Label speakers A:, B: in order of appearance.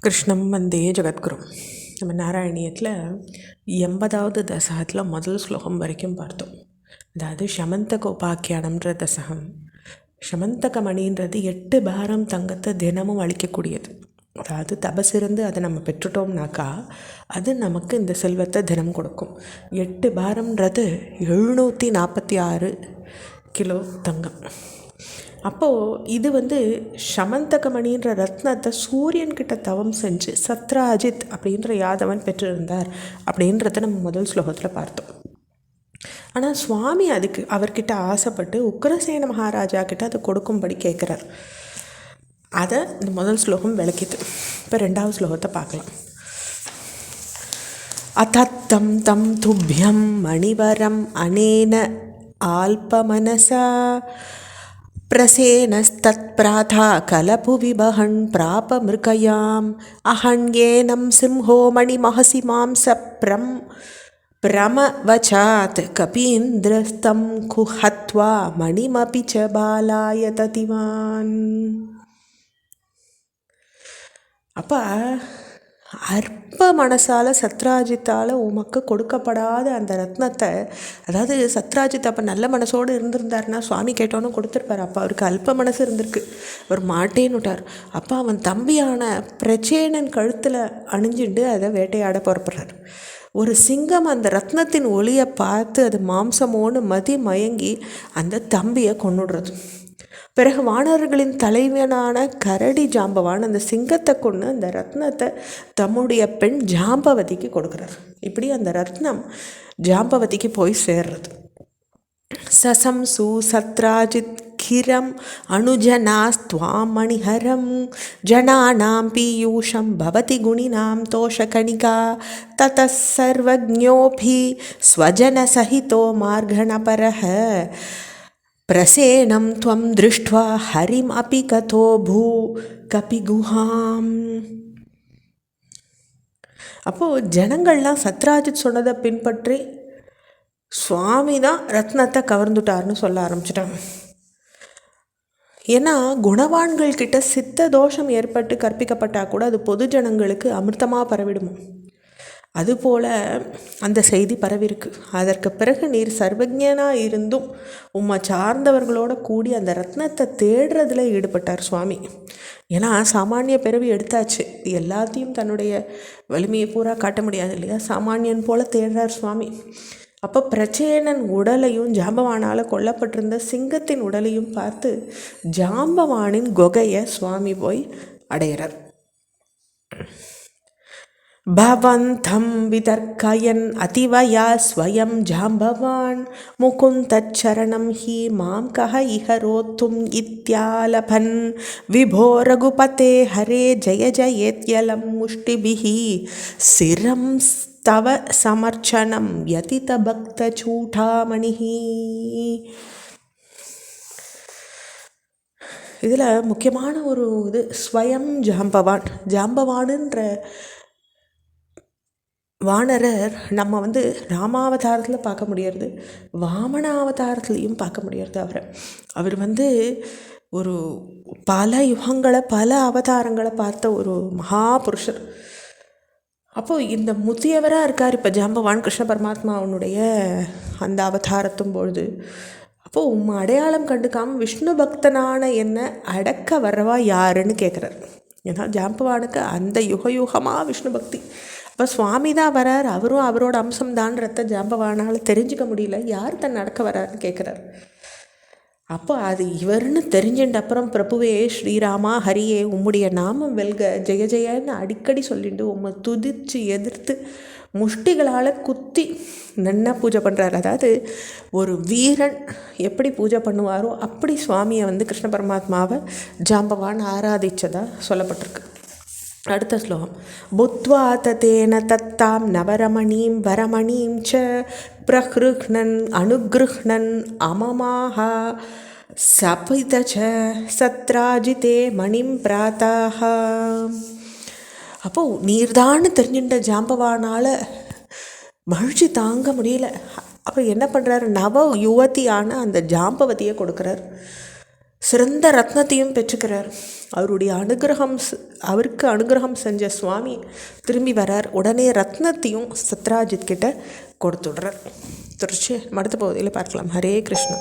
A: கிருஷ்ணம் வந்தே ஜெகத்குரு. நம்ம நாராயணியத்தில் 80வது தசகத்தில் முதல் ஸ்லோகம் வரைக்கும் பார்த்தோம். அதாவது ஷமந்தக உபாக்கியானம்ன்ற தசகம். ஷமந்தக மணின்றது 8 பாரம் தங்கத்தை தினமும் அளிக்கக்கூடியது. அதாவது தபசிருந்து அதை நம்ம பெற்றுட்டோம்னாக்கா அது நமக்கு இந்த செல்வத்தை தினம் கொடுக்கும். 8 பாரம்ன்றது 746 கிலோ தங்கம். அப்போது இது ஷமந்தகமணின்ற ரத்னத்தை சூரியன்கிட்ட தவம் செஞ்சு சத்ராஜித் அப்படின்ற யாதவன் பெற்றிருந்தார் அப்படின்றத நம்ம முதல் ஸ்லோகத்தில் பார்த்தோம். ஆனால் சுவாமி அவர்கிட்ட ஆசைப்பட்டு உக்ரசேன மகாராஜா கிட்ட அதை கொடுக்கும்படி கேட்குறார். அதை இந்த முதல் ஸ்லோகம் விளக்கிது. இப்போ 2வது ஸ்லோகத்தை பார்க்கலாம். அதத்தம் தம் துப்யம் மணிவரம் அனேன ஆல்பமனசா பிரசேனஸ்தத்ப்ராதா கலபுவிபஹன் பிராபமிருகயாம் அஹண்யேனம் சிம்ஹோ மணிமஹசி மாம்ச பிரமவசாத் கபீந்திரஸ்தம் குஹத்வா மணிமபி ச பாலாய ததிவான். அப்போ அற்ப மனசால் சத்ராஜித்தால் உமக்கு கொடுக்கப்படாத அந்த ரத்னத்தை, அதாவது சத்ராஜித் அப்போ நல்ல மனசோடு இருந்திருந்தாருன்னா சுவாமி கேட்டோன்னு கொடுத்துருப்பார். அப்போ அவருக்கு அல்ப மனசு இருந்திருக்கு, அவர் மாட்டேன்னு விட்டார். அப்போ அவன் தம்பியான பிரச்சேனன் கழுத்தில் அணிஞ்சுண்டு அதை வேட்டையாட புறப்படுறார். ஒரு சிங்கம் அந்த ரத்னத்தின் ஒளியை பார்த்து அது மாம்சமோன்னு மதி மயங்கி அந்த தம்பியை கொன்னுடுறது. பிறகு வானர்களின் தலைவனான கரடி ஜாம்பவான் அந்த சிங்கத்தை கொண்டு அந்த ரத்னத்தை தம்முடைய பெண் ஜாம்பவதிக்கு கொடுக்குறார். இப்படி அந்த ரத்னம் ஜாம்பவதிக்கு போய் சேர்றது. சசம்சு சத்ராஜித் கிரம் அனுஜனாஸ்துவாம் மணிஹரம் ஜனானாம் பீயூஷம் பவதி குணினாம் தோஷகணிகா தத சர்வஜ்ஞோபி ஸ்வஜன சஹிதோ மார்கணபரஹ பிரசேனம் துவம் திருஷ்ட்வா ஹரிம் அபி கதோ பூ கபிகுஹாம். அப்போது ஜனங்கள்லாம் சத்ராஜித் சொன்னதை பின்பற்றி சுவாமி தான் ரத்னத்தை கவர்ந்துட்டார்னு சொல்ல ஆரம்பிச்சிட்டாங்க. ஏன்னா குணவான்கள் கிட்ட சித்த தோஷம் ஏற்பட்டு கற்பிக்கப்பட்டால் கூட அது பொது ஜனங்களுக்கு அமிர்தமாக பரவிடுமோ, அதுபோல் அந்த செய்தி பரவிருக்கு. அதற்கு பிறகு நீர் சர்வஜனாக இருந்தும் உம்மை சார்ந்தவர்களோடு கூடி அந்த ரத்னத்தை தேடுறதில் ஈடுபட்டார் சுவாமி. ஏன்னா சாமானிய பிறவி எடுத்தாச்சு, எல்லாத்தையும் தன்னுடைய வலிமையை பூரா காட்ட முடியாது இல்லையா, சாமானியன் போல் தேடுறார் சுவாமி. அப்போ பிரச்சேனன் உடலையும் ஜாம்பவானால் கொல்லப்பட்டிருந்த சிங்கத்தின் உடலையும் பார்த்து ஜாம்பவானின் குகையை சுவாமி போய் அடையிறார். பவந்தம் விதர்க்கயன் அதிவயா ஸ்வயம் ஜாம்பவான் முகுந்தச்சரணம் ஹி மாம் கஹ இஹரோத்தும் இத்யாலபன் விபோ ரகுபதே ஹரே ஜய ஜயத்யலம் முஷ்டிபிஹி சிரம் தவ சமர்ச்சனம் யதித பக்த சூடாமணிஹி. இதில் முக்கியமான ஒரு இது ஸ்வயம் ஜாம்பவானுன்ற வானரர் நம்ம ராமாவதாரத்தில் பார்க்க முடியாது, வாமன அவதாரத்துலேயும் பார்க்க முடியாது. அவர் ஒரு பல யுகங்களை பல அவதாரங்களை பார்த்த ஒரு மகாபுருஷர். அப்போது இந்த முதியவராக இருக்கார் இப்போ ஜாம்பவான் கிருஷ்ண பரமாத்மாவனுடைய அந்த அவதாரத்தும் பொழுது. அப்போது உம்மை அடையாளம் கண்டுக்காமல் விஷ்ணு பக்தனான என்ன அடக்க வர்றவா யாருன்னு கேட்குறார். ஏன்னா ஜாம்பவானுக்கு அந்த யுகமாக விஷ்ணு பக்தி. அப்போ சுவாமி தான் வரார், அவரும் அவரோட அம்சம்தான்றத ஜாம்பவானால் தெரிஞ்சிக்க முடியல, யார் தன் அடக்க வராருன்னு கேட்குறார். அப்போ அது இவர்னு தெரிஞ்சுட்ட அப்புறம் பிரபுவே ஸ்ரீராமா ஹரியே உம்முடைய நாமம் வெல்க ஜெய ஜெயன்னு அடிக்கடி சொல்லிட்டு உம்மை துதித்து எதிர்த்து முஷ்டிகளால் குத்தி நன்னா பூஜை பண்ணுறாரு. அதாவது ஒரு வீரன் எப்படி பூஜை பண்ணுவாரோ அப்படி சுவாமியை கிருஷ்ண பரமாத்மாவை ஜாம்பவான் ஆராதித்ததாக சொல்லப்பட்டிருக்கு. அடுத்த ஸ்லோகம். புத்வா ததேன தத்தாம் நவரமணீம் வரமணீம் ச பிரஹ்ருஹ்ணன் அனுக்ருஹ்ணன் அமமாக சபித ச சத்ராஜிதே மணிம் பிராதாக. அப்போது நீர்தான்னு தெரிஞ்சுட்ட ஜாம்பவானால் மகிழ்ச்சி தாங்க முடியல. அப்போ என்ன பண்ணுறாரு, நவ யுவதியான அந்த ஜாம்பவதியை கொடுக்குறார். சிறந்த ரத்னத்தையும் பெற்றுக்கிறார். அவருடைய அவருக்கு அனுகிரகம் செஞ்ச சுவாமி திரும்பி வரார். உடனே ரத்னத்தையும் சத்ராஜித் கிட்ட கொடுத்துடுறார். தொடர்ச்சி அடுத்த பகுதியில் பார்க்கலாம். ஹரே கிருஷ்ணா.